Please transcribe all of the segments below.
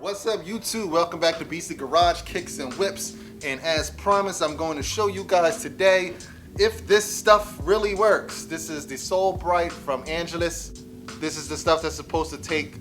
What's up YouTube? Welcome back to BC Garage Kicks and Whips, and as promised I'm going to show you guys today if this stuff really works. This is the Sole Bright from Angelus. This is the stuff that's supposed to take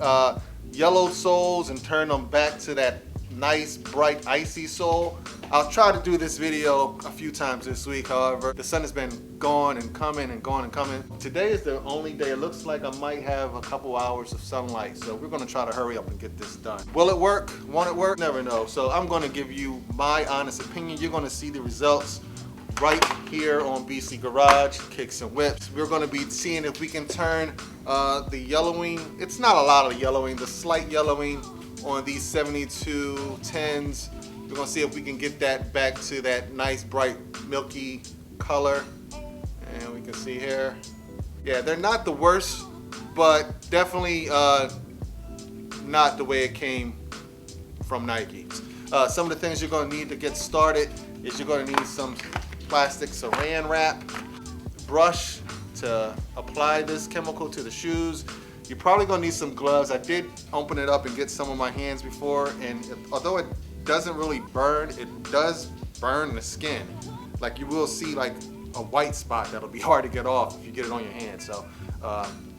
yellow soles and turn them back to that nice bright icy sole. I'll try to do this video a few times this week, however the sun has been going and coming and going and coming. Today is the only day it looks like I might have a couple hours of sunlight, so we're going to try to hurry up and get this done. Will it work? Won't it work? Never know. So I'm going to give you my honest opinion. You're going to see the results right here on BC Garage Kicks and Whips. We're going to be seeing if we can turn the yellowing, it's not a lot of yellowing, the slight yellowing on these 7210s. We're gonna see if we can get that back to that nice bright milky color. And we can see here, yeah, they're not the worst, but definitely not the way it came from Nike. Some of the things you're gonna need to get started is you're gonna need some plastic saran wrap, brush to apply this chemical to the shoes. You're probably gonna need some gloves. I did open it up and get some on my hands before, and although it doesn't really burn, it does burn the skin. Like you will see like a white spot that'll be hard to get off if you get it on your hand. So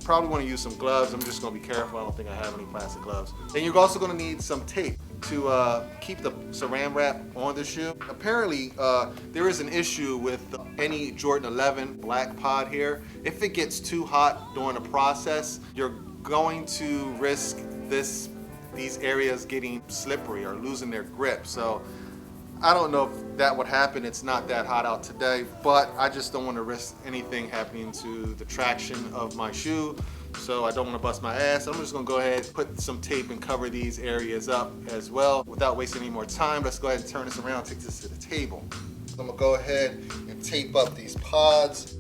probably wanna use some gloves. I'm just gonna be careful. I don't think I have any plastic gloves. And you're also gonna need some tape to keep the saran wrap on the shoe. Apparently, there is an issue with any Jordan 11 black pod here. If it gets too hot during the process, you're going to risk these areas getting slippery or losing their grip. So I don't know if that would happen. It's not that hot out today, but I just don't want to risk anything happening to the traction of my shoe. So I don't want to bust my ass. I'm just gonna go ahead and put some tape and cover these areas up as well. Without wasting any more time, let's go ahead and turn this around, take this to the table. So I'm gonna go ahead and tape up these pods.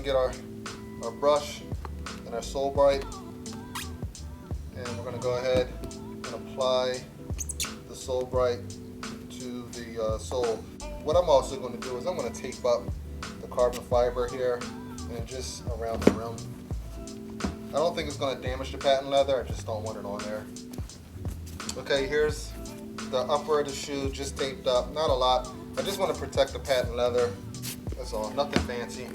Get our brush and our Sole Bright, and we're going to go ahead and apply the Sole Bright to the sole. What I'm also going to do is I'm going to tape up the carbon fiber here and just around the rim. I don't think it's going to damage the patent leather, I just don't want it on there. Okay, here's the upper of the shoe just taped up, not a lot. I just want to protect the patent leather, that's all, nothing fancy.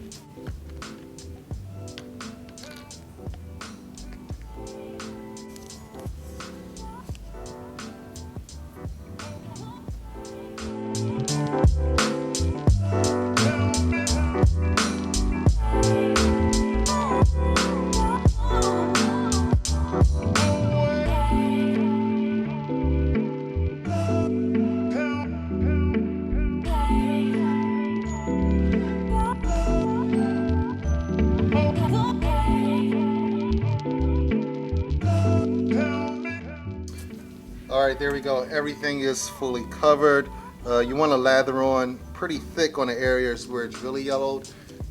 All right, there we go. Everything is fully covered. You want to lather on pretty thick on the areas where it's really yellowed.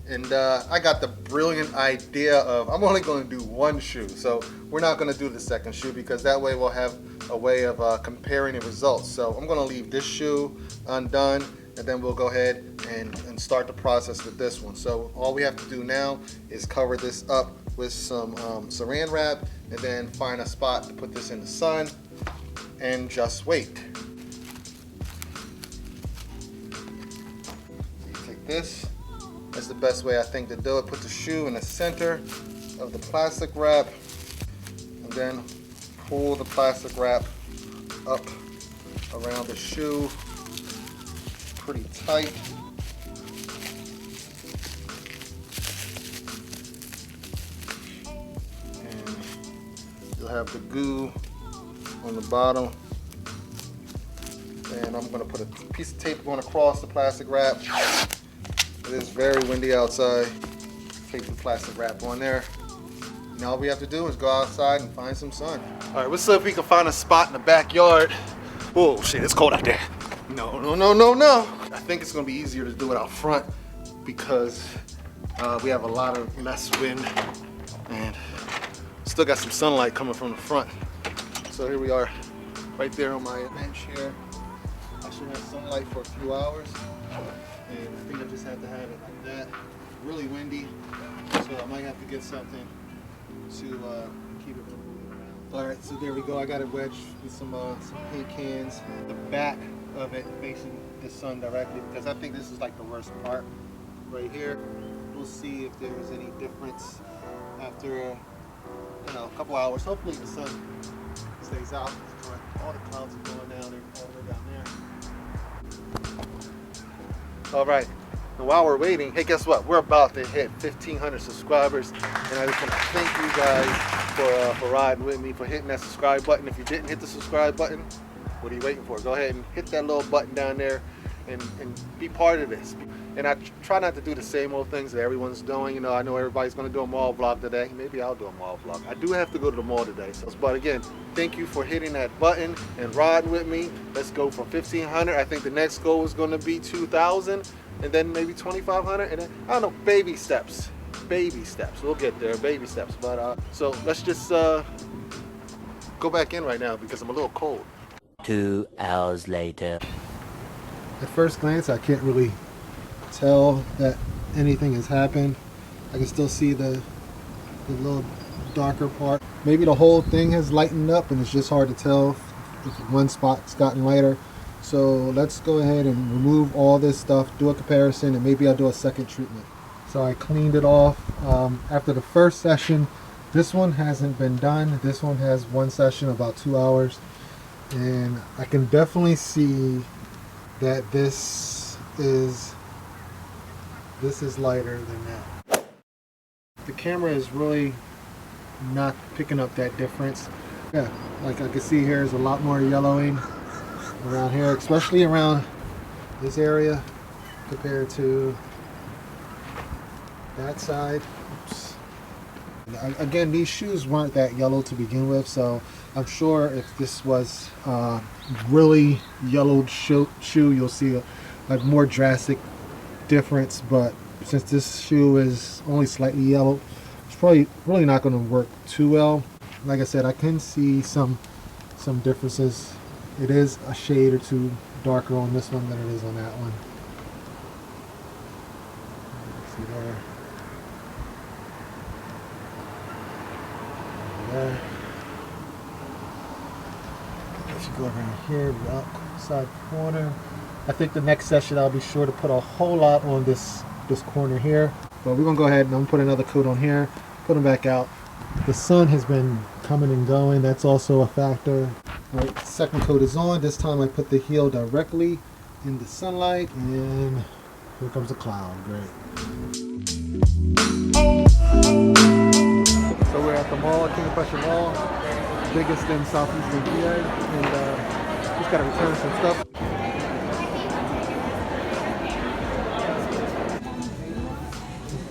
And I got the brilliant idea of I'm only going to do one shoe. So we're not going to do the second shoe because that way we'll have a way of comparing the results. So I'm going to leave this shoe undone, and then we'll go ahead and start the process with this one. So all we have to do now is cover this up with some saran wrap and then find a spot to put this in the sun and just wait. You take this, that's the best way I think to do it. Put the shoe in the center of the plastic wrap and then pull the plastic wrap up around the shoe pretty tight. And you'll have the goo on the bottom, and I'm going to put a piece of tape going across the plastic wrap. It is very windy outside. Tape the plastic wrap on there. Now all we have to do is go outside and find some sun. All right, let's see if we can find a spot in the backyard. Oh shit, it's cold out there. No. I think it's gonna be easier to do it out front because we have a lot of less wind and still got some sunlight coming from the front. So here we are, right there on my bench here. I should have sunlight for a few hours, and I think I just had to have it like that. Really windy, so I might have to get something to keep it from moving around. All right, so there we go. I got it wedged with some paint cans. The back of it facing the sun directly, because I think this is like the worst part right here. We'll see if there's any difference after a couple hours. Hopefully the sun stays out. All the clouds are going down there, all the way down there. All right, and while we're waiting, hey, guess what? We're about to hit 1,500 subscribers, and I just want to thank you guys for riding with me, for hitting that subscribe button. If you didn't hit the subscribe button, what are you waiting for? Go ahead and hit that little button down there and be part of this. And I try not to do the same old things that everyone's doing. You know, I know everybody's going to do a mall vlog today. Maybe I'll do a mall vlog. I do have to go to the mall today. But again, thank you for hitting that button and riding with me. Let's go from 1,500. I think the next goal is going to be 2,000, and then maybe 2,500, and then, I don't know, baby steps. Baby steps. We'll get there, baby steps. But so let's just go back in right now because I'm a little cold. 2 hours later. At first glance, I can't really tell that anything has happened. I can still see the little darker part. Maybe the whole thing has lightened up and it's just hard to tell if one spot's gotten lighter. So let's go ahead and remove all this stuff, do a comparison, and maybe I'll do a second treatment. So I cleaned it off after the first session. This one hasn't been done. This one has one session, about 2 hours, and I can definitely see that this is lighter than that. The camera is really not picking up that difference. Yeah, like I can see here is a lot more yellowing around here, especially around this area compared to that side. Oops. Again, these shoes weren't that yellow to begin with, so I'm sure if this was really yellowed shoe, you'll see a more drastic difference. But since this shoe is only slightly yellow, it's probably really not going to work too well. Like I said, I can see some differences. It is a shade or two darker on this one than it is on that one. See there. There. If you go around here, the outside corner. I think the next session I'll be sure to put a whole lot on this corner here. But we're gonna go ahead and I'm gonna put another coat on here, put them back out. The sun has been coming and going. That's also a factor. All right, second coat is on. This time I put the heel directly in the sunlight, and here comes the cloud. Great. So we're at the mall, King of Prussia Mall, biggest in southeastern PA, and just gotta return some stuff.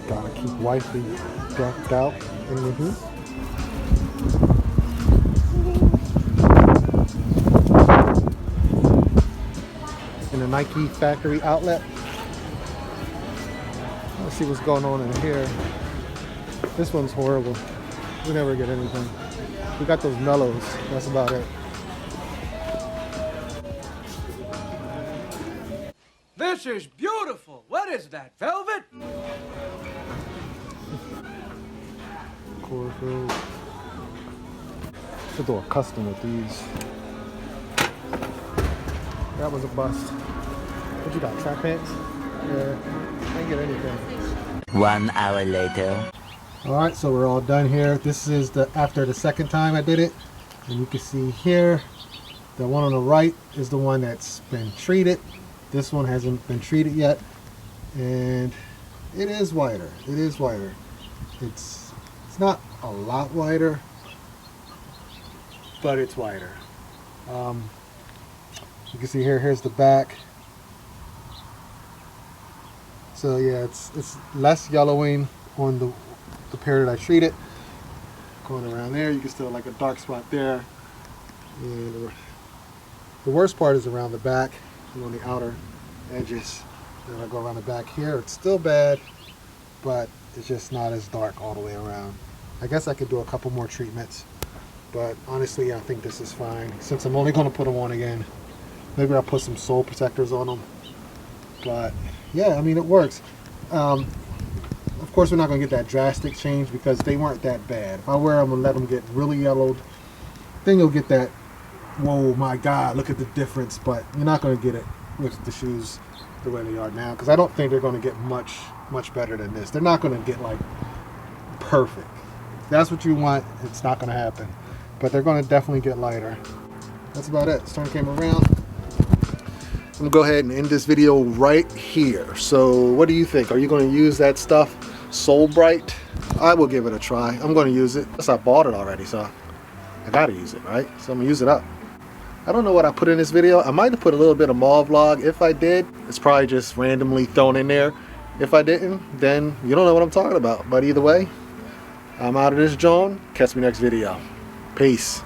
Gotta keep wifey decked out in the heat. In the Nike factory outlet. Let's see what's going on in here. This one's horrible. We never get anything. We got those mellows. That's about it. This is beautiful. What is that, velvet? Corfield. Should do a custom with these. That was a bust. What you got, track pants? Yeah, I didn't get anything. 1 hour later. Alright, so we're all done here. This is after the second time I did it. And you can see here, the one on the right is the one that's been treated. This one hasn't been treated yet. And it is whiter. It is whiter. It's not a lot whiter, but it's whiter. You can see here's the back. So yeah, it's less yellowing on the pair that I treated. Going around there, you can still like a dark spot there. And the worst part is around the back and on the outer edges. Then I go around the back here. It's still bad, but it's just not as dark all the way around. I guess I could do a couple more treatments, but honestly, I think this is fine. Since I'm only going to put them on again, maybe I'll put some sole protectors on them. But yeah, I mean, it works. Of course, we're not going to get that drastic change because they weren't that bad. If I wear them and let them get really yellowed, then you'll get that, whoa, my God, look at the difference. But you're not going to get it with the shoes the way they are now, because I don't think they're going to get much better than this. They're not going to get like perfect. If that's what you want, it's not going to happen. But they're going to definitely get lighter. That's about it. Let's turn the camera around. I'm gonna go ahead and end this video right here. So what do you think? Are you going to use that stuff, Sole Bright? I will give it a try. I'm going to use it. Plus I bought it already, so I gotta use it, right? So I'm gonna use it up. I don't know what I put in this video. I might have put a little bit of mall vlog. If I did, it's probably just randomly thrown in there. If I didn't, then you don't know what I'm talking about. But either way, I'm out of this joint. Catch me next video. Peace.